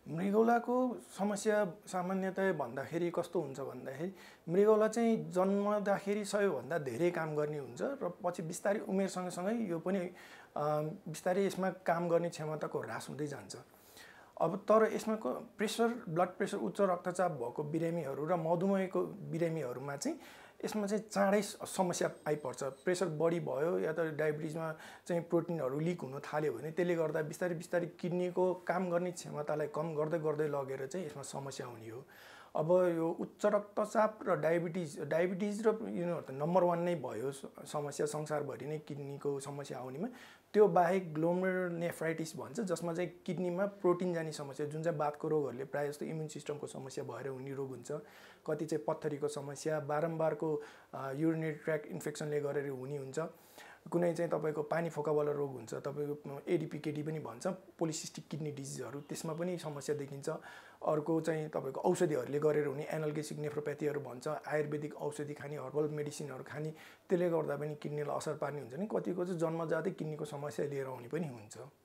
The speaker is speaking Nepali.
मृगौलाको समस्या सामान्यतया भन्दाखेरि कस्तो हुन्छ भन्दाखेरि मृगौला चाहिँ जन्मदाखेरि सबैभन्दा धेरै काम गर्ने हुन्छ र पछि बिस्तारै उमेर सँगसँगै यो पनि बिस्तारै यसमा काम गर्ने क्षमताको ह्रास हुँदै जान्छ। अब तर यसमा प्रेसर ब्लड प्रेसर उच्च रक्तचाप भएको बिरामीहरू र मधुमेहको बिरामीहरूमा चाहिँ यसमा चाहिँ चाँडै समस्या आइपर्छ। प्रेसर बढी भयो या त डायबिटिजमा चाहिँ प्रोटिनहरू लिक हुन थाल्यो भने त्यसले गर्दा बिस्तारै बिस्तारै किडनीको काम गर्ने क्षमतालाई कम गर्दै गर्दै लगेर चाहिँ यसमा समस्या हुने हो। अब यो उच्च रक्तचाप र डायबिटिज र यिनीहरू त नम्बर 1 नै भयो समस्या संसारभरि नै किडनीको समस्या आउनेमा। त्यो बाहेक ग्लोमेरुलोनेफ्राइटिस भन्छ जसमा चाहिँ किडनीमा प्रोटिन जाने समस्या जुन चाहिँ बातको रोगहरूले प्रायः जस्तो इम्युन सिस्टमको समस्या भएर हुने रोग हुन्छ। कति चाहिँ पत्थरीको समस्या बारम्बारको युरिनरी ट्र्याक्ट इन्फेक्सनले गरेर हुने हुन्छ। कुनै चाहिँ तपाईँको पानी फोकावाला रोग हुन्छ, तपाईँको एडिपिकेडी पनि भन्छ, पोलिसिस्टिक किडनी डिजिजहरू त्यसमा पनि समस्या देखिन्छ। अर्को चाहिँ तपाईँको औषधिहरूले गरेर हुने एनाल्गेसिक नेफ्रोप्याथीहरू भन्छ, आयुर्वेदिक औषधि खाने हर्बल मेडिसिनहरू खाने त्यसले गर्दा पनि किडनीलाई असर पार्ने हुन्छ नि। कतिको चाहिँ जन्मजातै किडनीको समस्या लिएर आउने पनि हुन्छ।